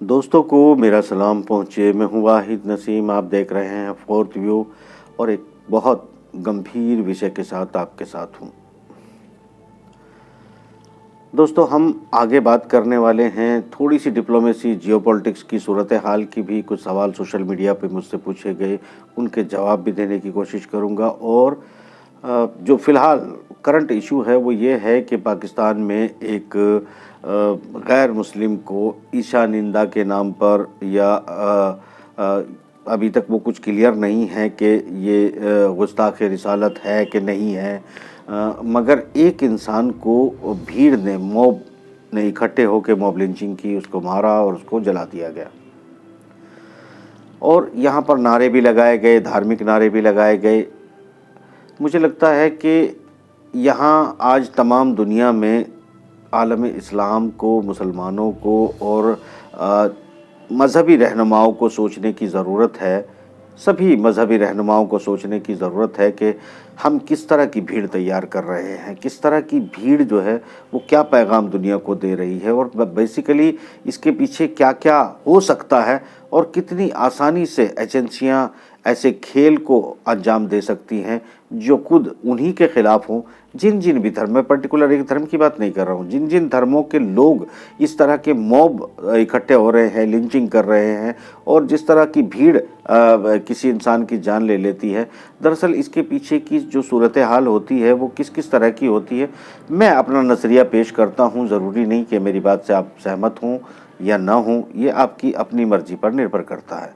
दोस्तों को मेरा सलाम पहुँचे। मैं हूँ वाहिद नसीम। आप देख रहे हैं फोर्थ व्यू और एक बहुत गंभीर विषय के साथ आपके साथ हूँ। दोस्तों, हम आगे बात करने वाले हैं थोड़ी सी डिप्लोमेसी, जियोपॉलिटिक्स की सूरत हाल की भी। कुछ सवाल सोशल मीडिया पे मुझसे पूछे गए, उनके जवाब भी देने की कोशिश करूँगा। और जो फ़िलहाल करंट इशू है वो ये है कि पाकिस्तान में एक गैर मुस्लिम को ईशा निंदा के नाम पर या अभी तक वो कुछ क्लियर नहीं है कि ये गुस्ताख़ रिसालत है कि नहीं है, मगर एक इंसान को भीड़ ने, मॉब ने इकट्ठे होकर मॉब लिंचिंग की, उसको मारा और उसको जला दिया गया। और यहाँ पर नारे भी लगाए गए, धार्मिक नारे भी लगाए गए। मुझे लगता है कि यहाँ आज तमाम दुनिया में आलम इस्लाम को, मुसलमानों को और मज़हबी रहनुमाओं को सोचने की ज़रूरत है। सभी मज़हबी रहनुमाओं को सोचने की ज़रूरत है कि हम किस तरह की भीड़ तैयार कर रहे हैं, किस तरह की भीड़ जो है वो क्या पैगाम दुनिया को दे रही है, और बेसिकली इसके पीछे क्या क्या हो सकता है और कितनी आसानी से एजेंसियां ऐसे खेल को अंजाम दे सकती हैं जो खुद उन्हीं के ख़िलाफ़ हों। जिन जिन भी धर्म, मैं पर्टिकुलर एक धर्म की बात नहीं कर रहा हूँ, जिन जिन धर्मों के लोग इस तरह के मॉब इकट्ठे हो रहे हैं, लिंचिंग कर रहे हैं और जिस तरह की भीड़ किसी इंसान की जान ले लेती है, दरअसल इसके पीछे की जो सूरत हाल होती है वो किस किस तरह की होती है, मैं अपना नज़रिया पेश करता हूँ। ज़रूरी नहीं कि मेरी बात से आप सहमत हों या ना हों, ये आपकी अपनी मर्ज़ी पर निर्भर करता है।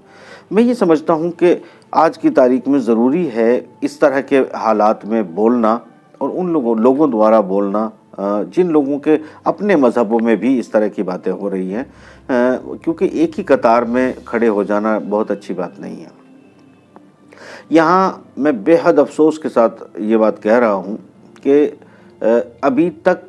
मैं ये समझता हूँ कि आज की तारीख में ज़रूरी है इस तरह के हालात में बोलना, और उन लोगों द्वारा बोलना जिन लोगों के अपने मज़हबों में भी इस तरह की बातें हो रही हैं, क्योंकि एक ही कतार में खड़े हो जाना बहुत अच्छी बात नहीं है। यहाँ मैं बेहद अफसोस के साथ ये बात कह रहा हूँ कि अभी तक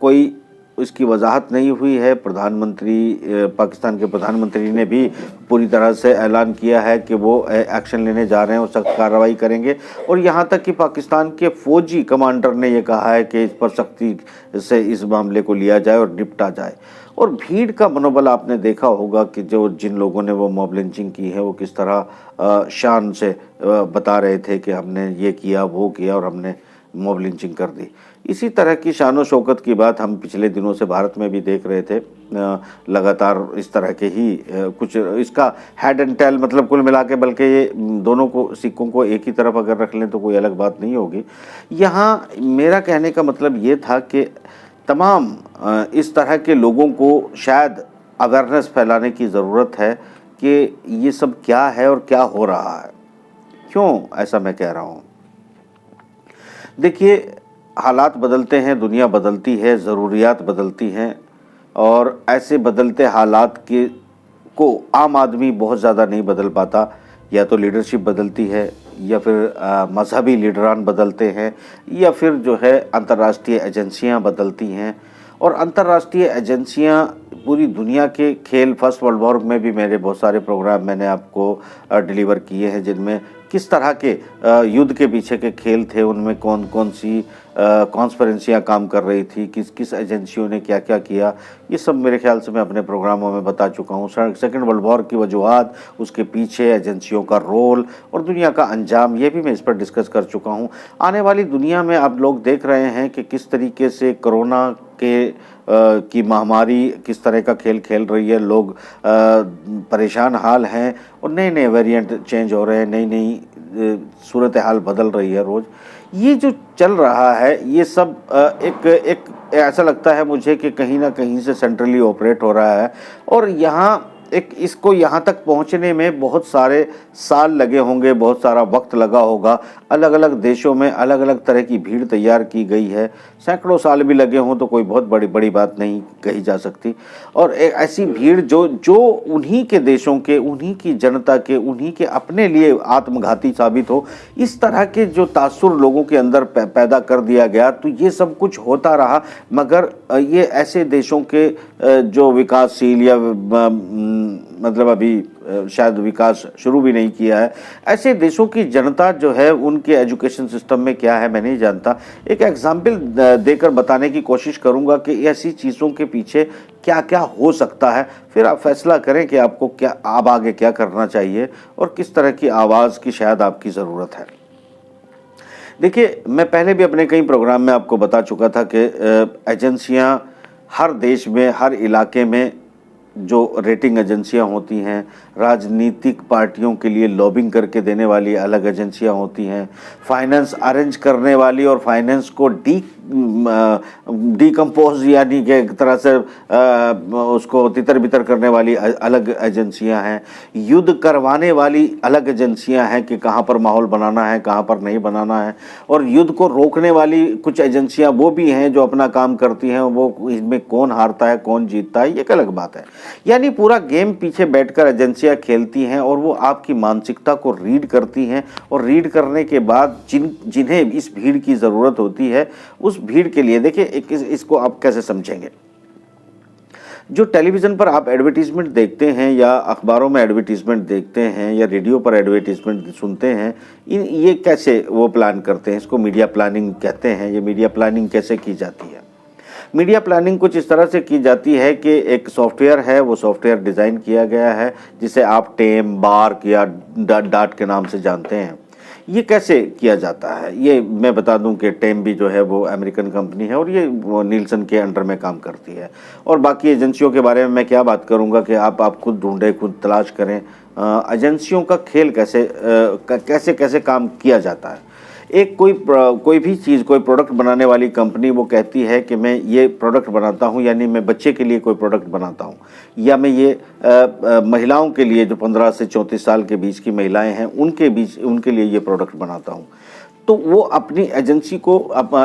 कोई इसकी वजाहत नहीं हुई है। पाकिस्तान के प्रधानमंत्री ने भी पूरी तरह से ऐलान किया है कि वो एक्शन लेने जा रहे हैं और सख्त कार्रवाई करेंगे, और यहाँ तक कि पाकिस्तान के फौजी कमांडर ने ये कहा है कि इस पर सख्ती से इस मामले को लिया जाए और निपटा जाए। और भीड़ का मनोबल आपने देखा होगा कि जिन लोगों ने वो मॉब लिंचिंग की है वो किस तरह शान से बता रहे थे कि हमने ये किया, वो किया और हमने मॉब लिंचिंग कर दी। इसी तरह की शान शौकत की बात हम पिछले दिनों से भारत में भी देख रहे थे। लगातार इस तरह के ही कुछ, इसका हेड एंड टेल, मतलब कुल मिला के, बल्कि ये दोनों को, सिक्कों को एक ही तरफ अगर रख लें तो कोई अलग बात नहीं होगी। यहाँ मेरा कहने का मतलब ये था कि तमाम इस तरह के लोगों को शायद अवेयरनेस फैलाने की ज़रूरत है कि ये सब क्या है और क्या हो रहा है। क्यों ऐसा मैं कह रहा हूँ? देखिए, हालात बदलते हैं, दुनिया बदलती है, ज़रूरियात बदलती हैं, और ऐसे बदलते हालात को आम आदमी बहुत ज़्यादा नहीं बदल पाता। या तो लीडरशिप बदलती है, या फिर मजहबी लीडरान बदलते हैं, या फिर जो है अंतर्राष्ट्रीय एजेंसियां बदलती हैं। और अंतर्राष्ट्रीय एजेंसियां पूरी दुनिया के खेल, फर्स्ट वर्ल्ड वॉर में भी मेरे बहुत सारे प्रोग्राम मैंने आपको डिलीवर किए हैं, जिनमें किस तरह के युद्ध के पीछे के खेल थे, उनमें कौन कौन सी कॉन्स्पिरेंसियाँ काम कर रही थी, किस किस एजेंसियों ने क्या क्या किया, ये सब मेरे ख्याल से मैं अपने प्रोग्रामों में बता चुका हूँ। सेकेंड वर्ल्ड वॉर की वजूहात, उसके पीछे एजेंसियों का रोल और दुनिया का अंजाम, ये भी मैं इस पर डिस्कस कर चुका हूँ। आने वाली दुनिया में आप लोग देख रहे हैं कि किस तरीके से कोरोना की महामारी किस तरह का खेल खेल रही है। लोग परेशान हाल हैं और नए नए वेरिएंट चेंज हो रहे हैं, नई नई सूरत हाल बदल रही है रोज़। ये जो चल रहा है ये सब एक ऐसा लगता है मुझे कि कहीं ना कहीं से सेंट्रली ऑपरेट हो रहा है, और यहाँ इसको यहाँ तक पहुँचने में बहुत सारे साल लगे होंगे, बहुत सारा वक्त लगा होगा। अलग अलग देशों में अलग अलग तरह की भीड़ तैयार की गई है। सैकड़ों साल भी लगे हों तो कोई बहुत बड़ी बात नहीं कही जा सकती। और एक ऐसी भीड़ जो उन्हीं के देशों के, उन्हीं की जनता के, उन्हीं के अपने लिए आत्मघाती साबित हो, इस तरह के जो तासुर लोगों के अंदर पैदा कर दिया गया, तो ये सब कुछ होता रहा। मगर ये ऐसे देशों के जो विकासशील या मतलब अभी शायद विकास शुरू भी नहीं किया है। ऐसे देशों की जनता जो है उनके एजुकेशन सिस्टम में क्या है मैं नहीं जानता। एक एग्जाम्पल देकर बताने की कोशिश करूंगा कि ऐसी चीज़ों के पीछे क्या क्या हो सकता है, फिर आप फैसला करें कि आपको क्या अब आगे क्या करना चाहिए और किस तरह की आवाज़ की शायद आपकी ज़रूरत है। देखिए, मैं पहले भी अपने कई प्रोग्राम में आपको बता चुका था कि एजेंसियां हर देश में, हर इलाके में जो रेटिंग एजेंसियां होती हैं, राजनीतिक पार्टियों के लिए लॉबिंग करके देने वाली अलग एजेंसियां होती हैं, फाइनेंस अरेंज करने वाली और फाइनेंस को डीकम्पोज यानी कि एक तरह से उसको तितर बितर करने वाली अलग एजेंसियां हैं, युद्ध करवाने वाली अलग एजेंसियां हैं कि कहाँ पर माहौल बनाना है, कहाँ पर नहीं बनाना है, और युद्ध को रोकने वाली कुछ एजेंसियां वो भी हैं जो अपना काम करती हैं। वो इसमें कौन हारता है कौन जीतता है ये एक अलग बात है। यानी पूरा गेम पीछे बैठकर एजेंसियां खेलती हैं और वो आपकी मानसिकता को रीड करती हैं, और रीड करने के बाद जिन्हें इस भीड़ की ज़रूरत होती है उस भीड़ के लिए, देखिए इसको आप कैसे समझेंगे। जो टेलीविज़न पर आप एडवर्टीजमेंट देखते हैं या अखबारों में एडवर्टीजमेंट देखते हैं या रेडियो पर एडवर्टीजमेंट सुनते हैं, ये कैसे वो प्लान करते हैं, इसको मीडिया प्लानिंग कहते हैं। ये मीडिया प्लानिंग कैसे की जाती है? मीडिया प्लानिंग कुछ इस तरह से की जाती है कि एक सॉफ्टवेयर है, वो सॉफ्टवेयर डिज़ाइन किया गया है जिसे आप टेम, बार्क या डाट के नाम से जानते हैं। ये कैसे किया जाता है ये मैं बता दूं कि टेम भी जो है वो अमेरिकन कंपनी है और ये वो नीलसन के अंडर में काम करती है। और बाकी एजेंसियों के बारे में मैं क्या बात करूंगा कि आप खुद ढूंढें, खुद तलाश करें एजेंसियों का खेल कैसे कैसे काम किया जाता है। एक कोई भी चीज़, कोई प्रोडक्ट बनाने वाली कंपनी वो कहती है कि मैं ये प्रोडक्ट बनाता हूँ, यानी मैं बच्चे के लिए कोई प्रोडक्ट बनाता हूँ, या मैं ये महिलाओं के लिए जो 15 से 34 साल के बीच की महिलाएं हैं उनके लिए ये प्रोडक्ट बनाता हूँ। तो वो अपनी एजेंसी को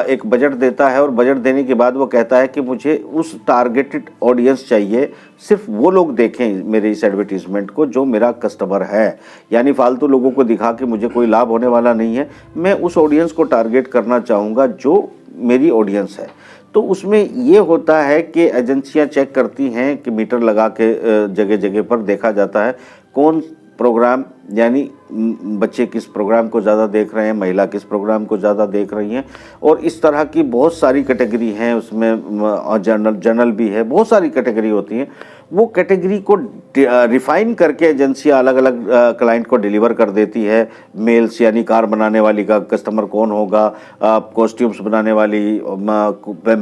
एक बजट देता है और बजट देने के बाद वो कहता है कि मुझे उस टारगेटेड ऑडियंस चाहिए, सिर्फ वो लोग देखें मेरे इस एडवर्टीजमेंट को जो मेरा कस्टमर है, यानी फालतू लोगों को दिखा के मुझे कोई लाभ होने वाला नहीं है। मैं उस ऑडियंस को टारगेट करना चाहूँगा जो मेरी ऑडियंस है। तो उसमें ये होता है कि एजेंसियां चेक करती हैं कि मीटर लगा के जगह जगह पर देखा जाता है कौन प्रोग्राम, यानी बच्चे किस प्रोग्राम को ज़्यादा देख रहे हैं, महिला किस प्रोग्राम को ज़्यादा देख रही हैं, और इस तरह की बहुत सारी कैटेगरी हैं उसमें, और जनरल भी है, बहुत सारी कैटेगरी होती हैं। वो कैटेगरी को रिफाइन करके एजेंसियाँ अलग अलग क्लाइंट को डिलीवर कर देती है। मेल्स यानी कार बनाने वाली का कस्टमर कौन होगा, कॉस्ट्यूम्स बनाने वाली,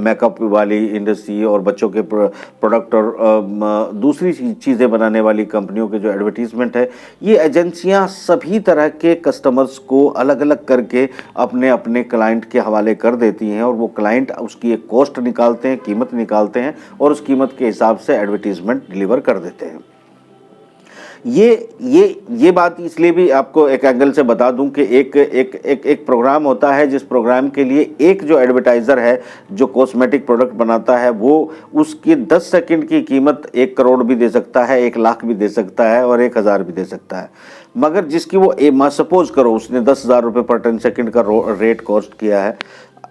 मेकअप वाली इंडस्ट्री, और बच्चों के प्रोडक्ट और दूसरी चीज़ें बनाने वाली कंपनियों के जो एडवर्टीजमेंट है, ये एजेंसियां सभी तरह के कस्टमर्स को अलग अलग करके अपने अपने क्लाइंट के हवाले कर देती हैं, और वो क्लाइंट उसकी एक कॉस्ट निकालते हैं, कीमत निकालते हैं, और उस कीमत के हिसाब से एडवर्टीजमेंट डिलीवर कर देते हैं। ये बात इसलिए भी आपको एक एंगल से बता दूं कि एक प्रोग्राम होता है जिस प्रोग्राम के लिए एक जो एडवर्टाइज़र है जो कॉस्मेटिक प्रोडक्ट बनाता है, वो उसकी 10 सेकंड की कीमत 1 करोड़ भी दे सकता है, 1 लाख भी दे सकता है, और 1000 भी दे सकता है। मगर जिसकी वो सपोज करो उसने 10,000 रुपये पर 10 सेकंड का रेट कॉस्ट किया है,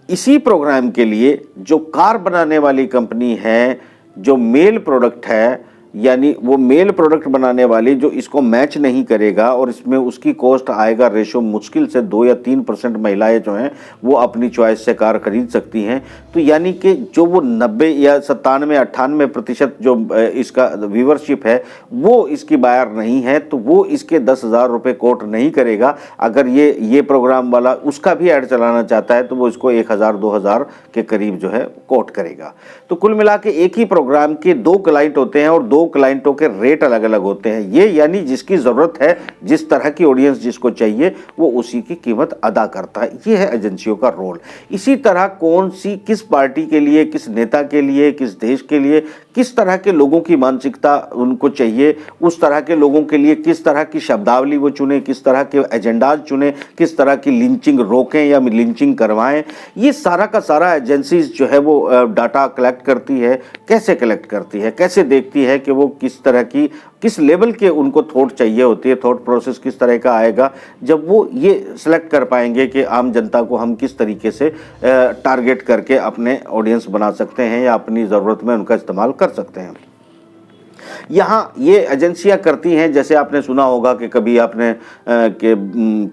इसी प्रोग्राम के लिए जो कार बनाने वाली कंपनी है, जो मेल प्रोडक्ट है, यानी वो मेल प्रोडक्ट बनाने वाली जो इसको मैच नहीं करेगा और इसमें उसकी कॉस्ट आएगा रेशो मुश्किल से 2 या 3% महिलाएं जो हैं वो अपनी चॉइस से कार खरीद सकती हैं। तो यानी कि जो वो 90 या 97-98% जो इसका व्यूवरशिप है वो इसकी बायर नहीं है, तो वो इसके 10,000 रुपये कोट नहीं करेगा। अगर ये प्रोग्राम वाला उसका भी ऐड चलाना चाहता है तो वो इसको 1,000-2,000 के करीब जो है कोट करेगा। तो कुल मिला के एक ही प्रोग्राम के 2 क्लाइंट होते हैं और 2 क्लाइंटों के रेट अलग अलग होते हैं। ये यानी जिसकी ज़रूरत है, जिस तरह की ऑडियंस जिसको चाहिए, वो उसी की कीमत अदा करता है। ये है एजेंसियों का रोल। इसी तरह कौन सी किस पार्टी के लिए, किस नेता के लिए, किस देश के लिए, किस तरह के लोगों की मानसिकता उनको चाहिए, उस तरह के लोगों के लिए किस तरह की शब्दावली वो चुने, किस तरह के एजेंडाज चुने, किस तरह की लिंचिंग रोकें या लिंचिंग करवाएं, ये सारा का सारा एजेंसीज जो है वो डाटा कलेक्ट करती है। कैसे कलेक्ट करती है, कैसे देखती है कि वो किस तरह की, किस लेवल के उनको थॉट चाहिए होती है, थॉट प्रोसेस किस तरह का आएगा, जब वो ये सिलेक्ट कर पाएंगे कि आम जनता को हम किस तरीके से टारगेट करके अपने ऑडियंस बना सकते हैं या अपनी ज़रूरत में उनका इस्तेमाल कर सकते हैं। यहाँ ये एजेंसियां करती हैं, जैसे आपने सुना होगा कि कभी आपने कि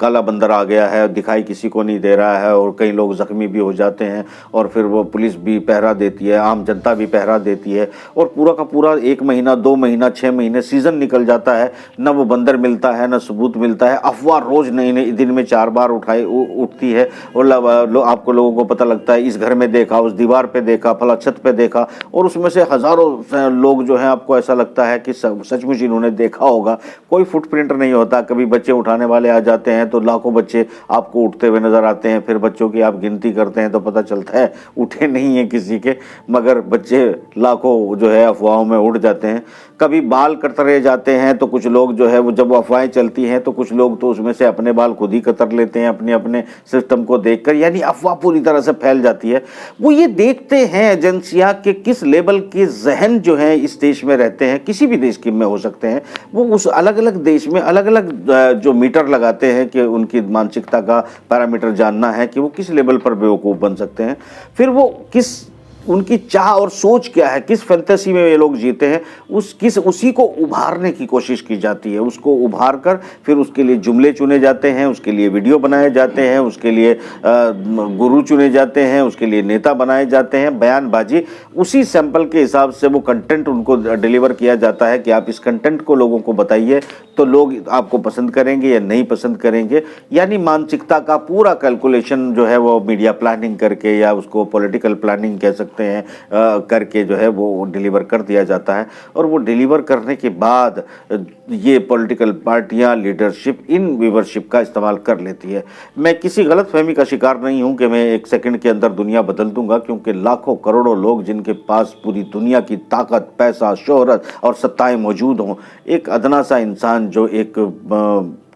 काला बंदर आ गया है, दिखाई किसी को नहीं दे रहा है और कई लोग जख्मी भी हो जाते हैं और फिर वो पुलिस भी पहरा देती है, आम जनता भी पहरा देती है और पूरा का पूरा 1 महीना 2 महीना 6 महीने सीजन निकल जाता है, न वो बंदर मिलता है न सबूत मिलता है। अफवाह रोज नई नई दिन में 4 बार उठती है और आपको लोगों को पता लगता है इस घर में देखा, उस दीवार पे देखा, फला छत पे देखा और उसमें से हजारों लोग जो हैं आपको ऐसा लगता है कि सचमुच इन्होंने देखा होगा। कोई फुटप्रिंट नहीं होता। कभी बच्चे उठाने वाले आ जाते हैं तो लाखों बच्चे आपको उठते हुए नजर आते हैं, फिर बच्चों की आप गिनती करते हैं तो पता चलता है उठे नहीं है किसी के, मगर बच्चे लाखों जो है अफवाहों में उड़ जाते हैं। कभी बाल कतरे जाते हैं तो कुछ लोग जो है वो जब अफवाहें चलती हैं तो कुछ लोग तो उसमें से अपने बाल खुद ही कतर लेते हैं अपने अपने सिस्टम को देखकर, यानी अफवाह पूरी तरह से फैल जाती है। वो ये देखते हैं एजेंसियां कि किस लेवल के जहन जो है इस देश में रहते हैं, किसी भी देश के में हो सकते हैं, वो उस अलग अलग देश में अलग अलग जो मीटर लगाते हैं कि उनकी मानसिकता का पैरामीटर जानना है कि वो किस लेवल पर बेवकूफ़ बन सकते हैं, फिर वो किस उनकी चाह और सोच क्या है, किस फैंटेसी में ये लोग जीते हैं, उसी को उभारने की कोशिश की जाती है। उसको उभार कर फिर उसके लिए जुमले चुने जाते हैं, उसके लिए वीडियो बनाए जाते हैं, उसके लिए गुरु चुने जाते हैं, उसके लिए नेता बनाए जाते हैं, बयानबाजी उसी सैंपल के हिसाब से वो कंटेंट उनको डिलीवर किया जाता है कि आप इस कंटेंट को लोगों को बताइए तो लोग आपको पसंद करेंगे या नहीं पसंद करेंगे। यानी मानसिकता का पूरा कैलकुलेशन जो है वो मीडिया प्लानिंग करके या उसको पॉलिटिकल प्लानिंग कह सकते हैं करके जो है वो डिलीवर कर दिया जाता है। और वो डिलीवर करने के बाद ये पॉलिटिकल पार्टियां, लीडरशिप इन व्यूवरशिप का इस्तेमाल कर लेती है। मैं किसी गलतफहमी का शिकार नहीं हूं कि मैं 1 सेकंड के अंदर दुनिया बदल दूंगा, क्योंकि लाखों करोड़ों लोग जिनके पास पूरी दुनिया की ताकत, पैसा, शोहरत और सत्ताएं मौजूद हों, एक अदना सा इंसान जो एक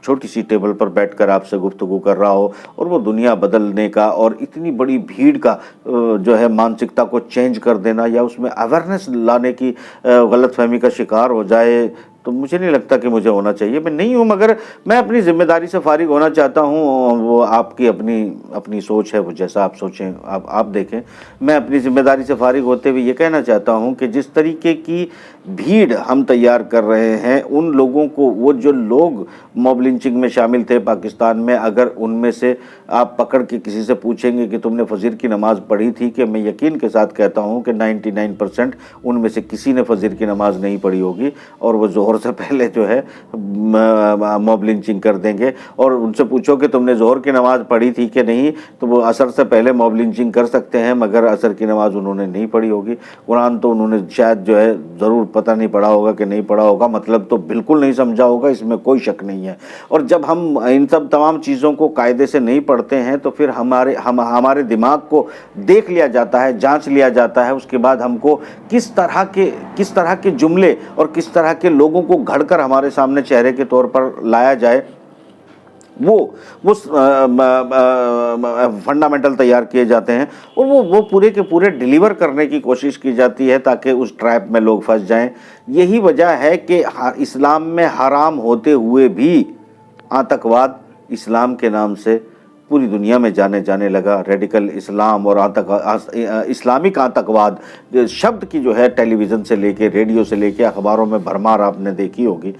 छोटी सी टेबल पर बैठकर आपसे गुफ्तगू कर रहा हो और वो दुनिया बदलने का और इतनी बड़ी भीड़ का जो है मानसिकता को चेंज कर देना या उसमें अवेयरनेस लाने की गलतफहमी का शिकार हो जाए, तो मुझे नहीं लगता कि मुझे होना चाहिए। मैं नहीं हूँ, मगर मैं अपनी जिम्मेदारी से फारिग होना चाहता हूँ। वो आपकी अपनी सोच है, वो जैसा आप सोचें आप देखें। मैं अपनी जिम्मेदारी से फारिग होते हुए ये कहना चाहता हूँ कि जिस तरीके की भीड़ हम तैयार कर रहे हैं, उन लोगों को, वो जो लोग मॉब लिंचिंग में शामिल थे पाकिस्तान में, अगर उनमें से आप पकड़ के किसी से पूछेंगे कि तुमने फजर की नमाज़ पढ़ी थी, कि मैं यकीन के साथ कहता हूँ कि 99% उनमें से किसी ने फजर की नमाज़ नहीं पढ़ी होगी और वो जोहर से पहले जो है मॉब लिंचिंग कर देंगे। और उनसे पूछो कि तुमने जोहर की नमाज़ पढ़ी थी कि नहीं, तो वो असर से पहले मॉब लिंचिंग कर सकते हैं, मगर असर की नमाज़ उन्होंने नहीं पढ़ी होगी। कुरान तो उन्होंने शायद जो है ज़रूर पता नहीं पढ़ा होगा कि नहीं पढ़ा होगा, मतलब तो बिल्कुल नहीं समझा होगा, इसमें कोई शक नहीं है। और जब हम इन सब तमाम चीज़ों को कायदे से नहीं पढ़ते हैं तो फिर हमारे दिमाग को देख लिया जाता है, जांच लिया जाता है, उसके बाद हमको किस तरह के जुमले और किस तरह के लोगों को घड़कर हमारे सामने चेहरे के तौर पर लाया जाए, वो फंडामेंटल तैयार किए जाते हैं और वो पूरे के पूरे डिलीवर करने की कोशिश की जाती है ताकि उस ट्रैप में लोग फंस जाएं। यही वजह है कि इस्लाम में हराम होते हुए भी आतंकवाद इस्लाम के नाम से पूरी दुनिया में जाने लगा। रेडिकल इस्लाम और इस्लामिक आतंकवाद शब्द की जो है टेलीविज़न से लेके, रेडियो से लेके, अखबारों में भरमार आपने देखी होगी।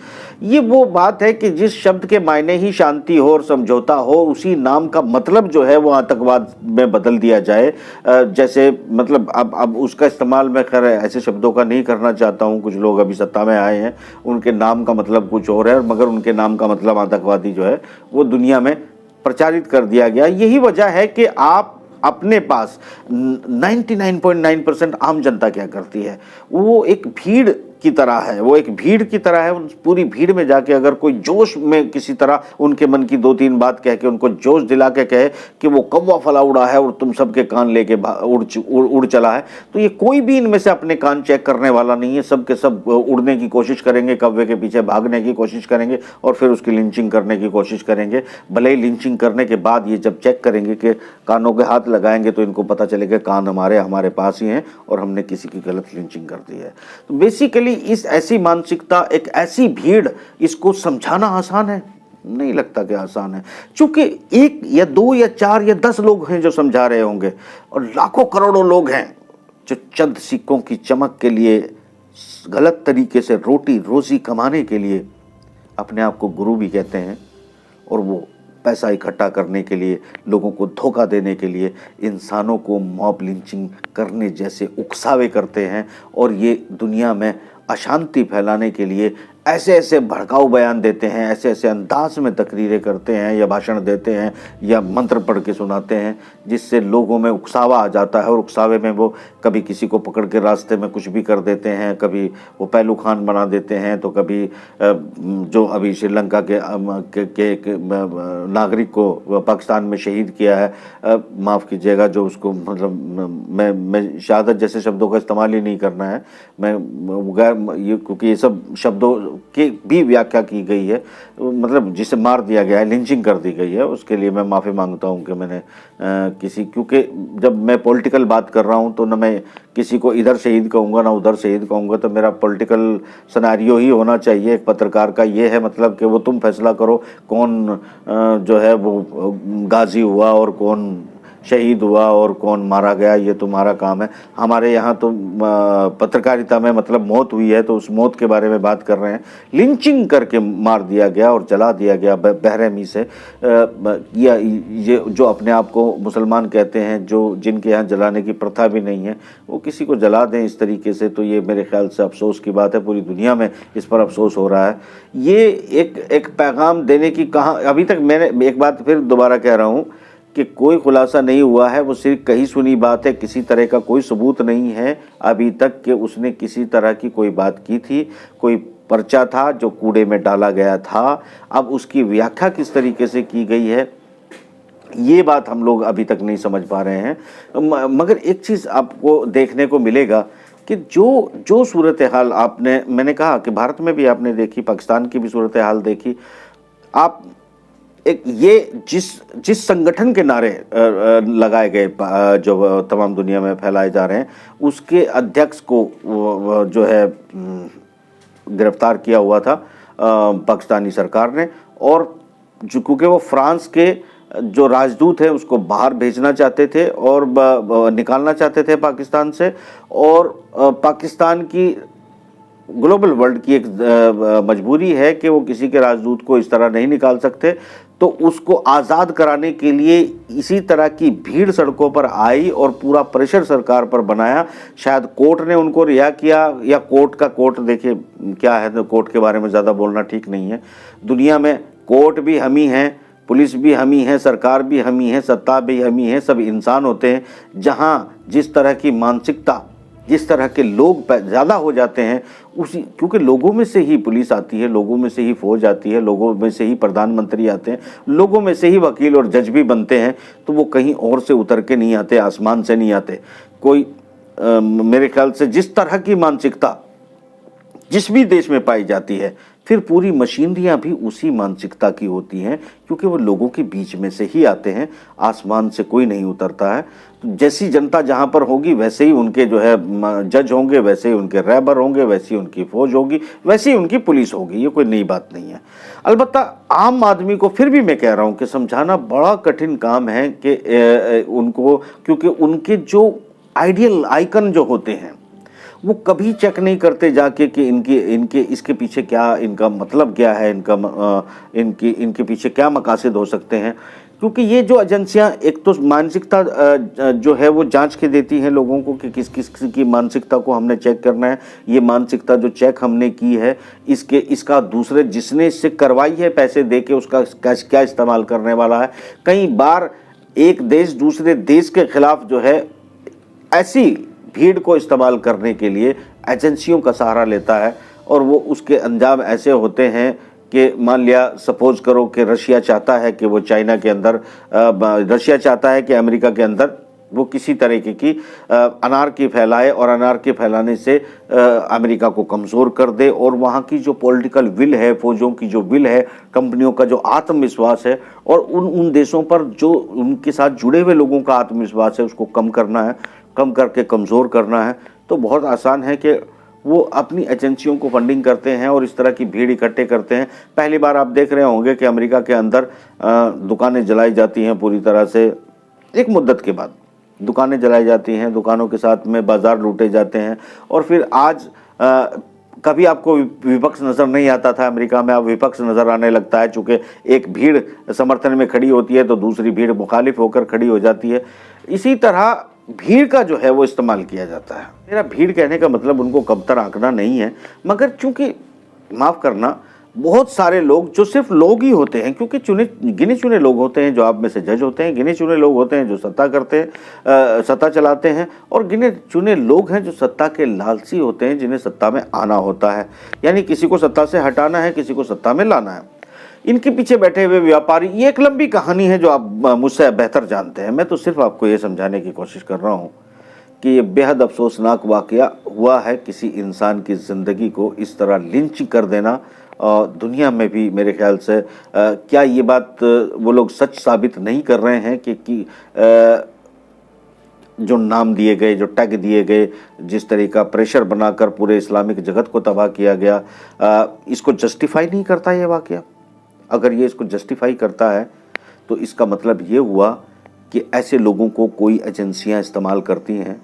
ये वो बात है कि जिस शब्द के मायने ही शांति हो और समझौता हो, उसी नाम का मतलब जो है वो आतंकवाद में बदल दिया जाए। जैसे मतलब अब उसका इस्तेमाल मैं खैर ऐसे शब्दों का नहीं करना चाहता हूँ। कुछ लोग अभी सत्ता में आए हैं, उनके नाम का मतलब कुछ और है, मगर उनके नाम का मतलब आतंकवादी जो है वो दुनिया में प्रचारित कर दिया गया। यही वजह है कि आप अपने पास 99.9% आम जनता क्या करती है, वो एक भीड़ की तरह है, वो एक भीड़ की तरह है। उस पूरी भीड़ में जाके अगर कोई जोश में किसी तरह उनके मन की 2-3 बात कह के उनको जोश दिला के कहे कि वो कौवा फला उड़ा है और तुम सबके कान लेके उड़ चला है, तो ये कोई भी इनमें से अपने कान चेक करने वाला नहीं है। सब के सब उड़ने की कोशिश करेंगे, कौवे के पीछे भागने की कोशिश करेंगे और फिर उसकी लिंचिंग करने की कोशिश करेंगे। भले ही लिंचिंग करने के बाद ये जब चेक करेंगे कि कानों के हाथ लगाएंगे तो इनको पता चलेगा कान हमारे पास ही हैं और हमने किसी की गलत लिंचिंग कर दी है। तो बेसिकली इस ऐसी मानसिकता, एक ऐसी भीड़, इसको समझाना आसान है? नहीं लगता कि आसान है, क्योंकि 1 या 2 या 4 या 10 लोग हैं जो समझा रहे होंगे और लाखों करोड़ों लोग हैं जो चंद सिक्कों की चमक के लिए गलत तरीके से रोटी रोज़ी कमाने के लिए अपने आप को गुरु भी कहते हैं, और वो पैसा इकट्ठा करने के लिए, लोगों को धोखा देने के लिए इंसानों को मॉब लिंचिंग करने जैसे उकसावे करते हैं, और ये दुनिया में अशांति फैलाने के लिए ऐसे ऐसे भड़काऊ बयान देते हैं, ऐसे ऐसे अंदाज में तकरीरें करते हैं या भाषण देते हैं या मंत्र पढ़ के सुनाते हैं, जिससे लोगों में उकसावा आ जाता है। और उकसावे में वो कभी किसी को पकड़ के रास्ते में कुछ भी कर देते हैं, कभी वो पहलू खान बना देते हैं, तो कभी जो अभी श्रीलंका के नागरिक को पाकिस्तान में शहीद किया है, माफ़ कीजिएगा जो उसको मतलब मैं शहादत जैसे शब्दों का इस्तेमाल ही नहीं करना है, मैं ये क्योंकि ये सब शब्दों की भी व्याख्या की गई है, मतलब जिसे मार दिया गया है, लिंचिंग कर दी गई है, उसके लिए मैं माफ़ी मांगता हूं कि मैंने क्योंकि जब मैं पॉलिटिकल बात कर रहा हूं तो न मैं किसी को इधर शहीद कहूँगा ना उधर शहीद कहूँगा, तो मेरा पॉलिटिकल सिनेरियो ही होना चाहिए एक पत्रकार का। ये है मतलब कि वो तुम फैसला करो कौन जो है वो गाजी हुआ और कौन शहीद हुआ और कौन मारा गया, ये तुम्हारा काम है। हमारे यहाँ तो पत्रकारिता में मतलब मौत हुई है तो उस मौत के बारे में बात कर रहे हैं। लिंचिंग करके मार दिया गया और जला दिया गया बेरहमी से। ये जो अपने आप को मुसलमान कहते हैं, जो जिनके यहाँ जलाने की प्रथा भी नहीं है, वो किसी को जला दें इस तरीके से, तो ये मेरे ख्याल से अफसोस की बात है। पूरी दुनिया में इस पर अफसोस हो रहा है। ये एक पैगाम देने की कहाँ, अभी तक मैंने एक बात फिर दोबारा कह रहा हूँ कि कोई खुलासा नहीं हुआ है, वो सिर्फ कही सुनी बात है, किसी तरह का कोई सबूत नहीं है अभी तक कि उसने किसी तरह की कोई बात की थी। कोई पर्चा था जो कूड़े में डाला गया था, अब उसकी व्याख्या किस तरीके से की गई है ये बात हम लोग अभी तक नहीं समझ पा रहे हैं। मगर एक चीज़ आपको देखने को मिलेगा कि जो सूरत हाल मैंने कहा कि भारत में भी आपने देखी, पाकिस्तान की भी सूरत हाल देखी आप, एक ये जिस संगठन के नारे लगाए गए जो तमाम दुनिया में फैलाए जा रहे हैं, उसके अध्यक्ष को जो है गिरफ्तार किया हुआ था पाकिस्तानी सरकार ने, और क्योंकि वो फ्रांस के जो राजदूत है उसको बाहर भेजना चाहते थे और निकालना चाहते थे पाकिस्तान से, और पाकिस्तान की ग्लोबल वर्ल्ड की एक मजबूरी है कि वो किसी के राजदूत को इस तरह नहीं निकाल सकते, तो उसको आज़ाद कराने के लिए इसी तरह की भीड़ सड़कों पर आई और पूरा प्रेशर सरकार पर बनाया। शायद कोर्ट ने उनको रिहा किया, या कोर्ट देखिए क्या है, तो कोर्ट के बारे में ज़्यादा बोलना ठीक नहीं है। दुनिया में कोर्ट भी हम ही हैं, पुलिस भी हम ही है, सरकार भी हम ही है, सत्ता भी हम ही है, सब इंसान होते हैं। जहाँ जिस तरह की मानसिकता, जिस तरह के लोग ज़्यादा हो जाते हैं क्योंकि लोगों में से ही पुलिस आती है, लोगों में से ही फौज आती है, लोगों में से ही प्रधानमंत्री आते हैं, लोगों में से ही वकील और जज भी बनते हैं, तो वो कहीं और से उतर के नहीं आते, आसमान से नहीं आते। कोई मेरे ख्याल से जिस तरह की मानसिकता जिस भी देश में पाई जाती है, फिर पूरी मशीनरियां भी उसी मानसिकता की होती हैं, क्योंकि वो लोगों के बीच में से ही आते हैं, आसमान से कोई नहीं उतरता है। तो जैसी जनता जहां पर होगी वैसे ही उनके जो है जज होंगे, वैसे ही उनके रहबर होंगे, वैसी उनकी फौज होगी, वैसी ही उनकी पुलिस होगी। ये कोई नई बात नहीं है। अलबत्ता आम आदमी को फिर भी मैं कह रहा हूँ कि समझाना बड़ा कठिन काम है कि उनको, क्योंकि उनके जो आइडियल आइकन जो होते हैं वो कभी चेक नहीं करते जाके कि इनके इसके पीछे क्या, इनका मतलब क्या है, इनके पीछे क्या मकासद हो सकते हैं। क्योंकि ये जो एजेंसियां एक तो मानसिकता जो है वो जांच के देती हैं लोगों को कि किस किस की मानसिकता को हमने चेक करना है। ये मानसिकता जो चेक हमने की है, इसका दूसरे जिसने इससे करवाई है पैसे दे के उसका क्या इस्तेमाल करने वाला है। कई बार एक देश दूसरे देश के खिलाफ जो है ऐसी भीड़ को इस्तेमाल करने के लिए एजेंसियों का सहारा लेता है, और वो उसके अंजाम ऐसे होते हैं कि मान लिया सपोज करो कि रशिया चाहता है कि वो चाइना के अंदर, रशिया चाहता है कि अमेरिका के अंदर वो किसी तरीके की अनारकी फैलाए, और अनारकी फैलाने से अमेरिका को कमज़ोर कर दे, और वहाँ की जो पॉलिटिकल विल है, फौजों की जो विल है, कंपनियों का जो आत्मविश्वास है, और उन देशों पर जो उनके साथ जुड़े हुए लोगों का आत्मविश्वास है, उसको कम करना है, कम करके कमज़ोर करना है। तो बहुत आसान है कि वो अपनी एजेंसियों को फंडिंग करते हैं और इस तरह की भीड़ इकट्ठे करते हैं। पहली बार आप देख रहे होंगे कि अमेरिका के अंदर दुकानें जलाई जाती हैं पूरी तरह से, एक मुद्दत के बाद दुकानें जलाई जाती हैं, दुकानों के साथ में बाज़ार लूटे जाते हैं, और फिर आज कभी आपको विपक्ष नज़र नहीं आता था, अमेरिका में अब विपक्ष नज़र आने लगता है। चूँकि एक भीड़ समर्थन में खड़ी होती है तो दूसरी भीड़ मुखालिफ होकर खड़ी हो जाती है। इसी तरह भीड़ का जो है वो इस्तेमाल किया जाता है। मेरा भीड़ कहने का मतलब उनको कमतर आंकना नहीं है, मगर चूँकि माफ़ करना, बहुत सारे लोग जो सिर्फ लोग ही होते हैं, क्योंकि गिने चुने लोग होते हैं जो आप में से जज होते हैं, गिने चुने लोग होते हैं जो सत्ता करते हैं, सत्ता चलाते हैं, और गिने चुने लोग हैं जो सत्ता के लालची होते हैं, जिन्हें सत्ता में आना होता है। यानी किसी को सत्ता से हटाना है, किसी को सत्ता में लाना है। इनके पीछे बैठे हुए व्यापारी, ये एक लंबी कहानी है जो आप मुझसे बेहतर जानते हैं। मैं तो सिर्फ आपको ये समझाने की कोशिश कर रहा हूँ कि ये बेहद अफसोसनाक वाक़या हुआ है, किसी इंसान की ज़िंदगी को इस तरह लिंच कर देना। और दुनिया में भी मेरे ख्याल से क्या ये बात वो लोग सच साबित नहीं कर रहे हैं कि जो नाम दिए गए, जो टैग दिए गए, जिस तरह का प्रेशर बनाकर पूरे इस्लामिक जगत को तबाह किया गया, इसको जस्टिफाई नहीं करता ये वाक़या। अगर ये इसको जस्टिफाई करता है तो इसका मतलब ये हुआ कि ऐसे लोगों को कोई एजेंसियां इस्तेमाल करती हैं,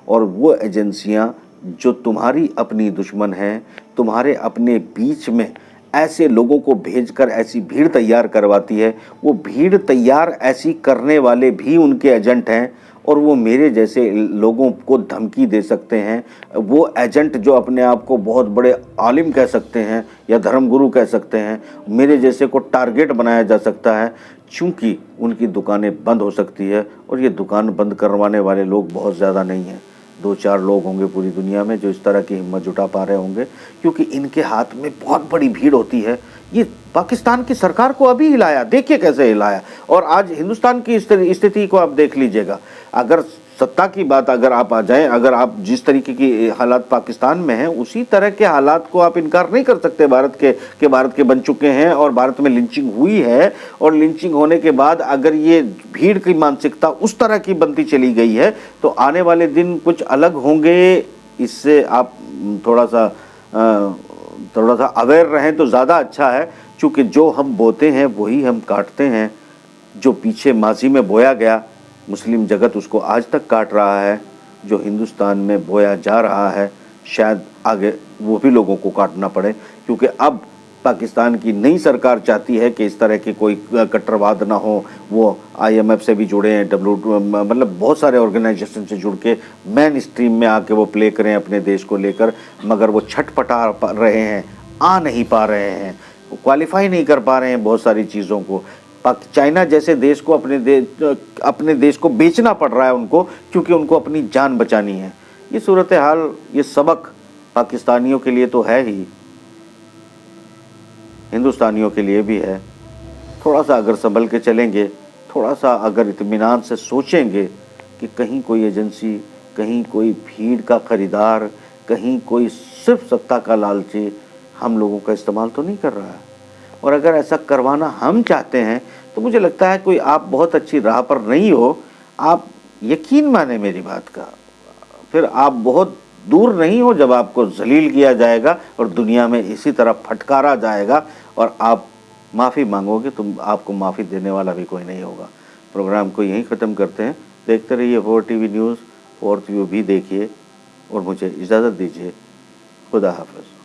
और वो एजेंसियां जो तुम्हारी अपनी दुश्मन हैं, तुम्हारे अपने बीच में ऐसे लोगों को भेजकर ऐसी भीड़ तैयार करवाती है। वो भीड़ तैयार ऐसी करने वाले भी उनके एजेंट हैं, और वो मेरे जैसे लोगों को धमकी दे सकते हैं। वो एजेंट जो अपने आप को बहुत बड़े आलिम कह सकते हैं या धर्मगुरु कह सकते हैं, मेरे जैसे को टारगेट बनाया जा सकता है, चूँकि उनकी दुकानें बंद हो सकती है। और ये दुकान बंद करवाने वाले लोग बहुत ज़्यादा नहीं हैं, 2-4 लोग होंगे पूरी दुनिया में जो इस तरह की हिम्मत जुटा पा रहे होंगे, क्योंकि इनके हाथ में बहुत बड़ी भीड़ होती है। ये पाकिस्तान की सरकार को अभी हिलाया, देखिए कैसे हिलाया। और आज हिंदुस्तान की स्थिति को आप देख लीजिएगा। अगर सत्ता की बात अगर आप आ जाएं, अगर आप जिस तरीके की हालात पाकिस्तान में हैं, उसी तरह के हालात को आप इनकार नहीं कर सकते। भारत के बन चुके हैं, और भारत में लिंचिंग हुई है, और लिंचिंग होने के बाद अगर ये भीड़ की मानसिकता उस तरह की बनती चली गई है तो आने वाले दिन कुछ अलग होंगे। इससे आप थोड़ा सा अवेयर रहें तो ज़्यादा अच्छा है, क्योंकि जो हम बोते हैं वही हम काटते हैं। जो पीछे माजी में बोया गया, मुस्लिम जगत उसको आज तक काट रहा है। जो हिंदुस्तान में बोया जा रहा है, शायद आगे वो भी लोगों को काटना पड़े, क्योंकि अब पाकिस्तान की नई सरकार चाहती है कि इस तरह की कोई कट्टरवाद ना हो। वो IMF से भी जुड़े हैं, मतलब बहुत सारे ऑर्गेनाइजेशन से जुड़ के मेन स्ट्रीम में आके वो प्ले करें अपने देश को लेकर, मगर वो छटपटा रहे हैं, आ नहीं पा रहे हैं, क्वालिफाई नहीं कर पा रहे हैं बहुत सारी चीज़ों को। चाइना जैसे देश को अपने देश को बेचना पड़ रहा है उनको, क्योंकि उनको अपनी जान बचानी है। ये सूरत हाल, ये सबक पाकिस्तानियों के लिए तो है ही, हिंदुस्तानियों के लिए भी है। थोड़ा सा अगर संभल के चलेंगे, थोड़ा सा अगर इत्मीनान से सोचेंगे कि कहीं कोई एजेंसी, कहीं कोई भीड़ का खरीदार, कहीं कोई सिर्फ सत्ता का लालची हम लोगों का इस्तेमाल तो नहीं कर रहा है। और अगर ऐसा करवाना हम चाहते हैं तो मुझे लगता है कोई आप बहुत अच्छी राह पर नहीं हो। आप यकीन माने मेरी बात का, फिर आप बहुत दूर नहीं हो जब आपको जलील किया जाएगा और दुनिया में इसी तरह फटकारा जाएगा, और आप माफ़ी मांगोगे तो आपको माफ़ी देने वाला भी कोई नहीं होगा। प्रोग्राम को यहीं ख़त्म करते हैं। देखते रहिए 4TV न्यूज़, 4th व्यू भी देखिए, और मुझे इजाज़त दीजिए। खुदा हाफ़िज़।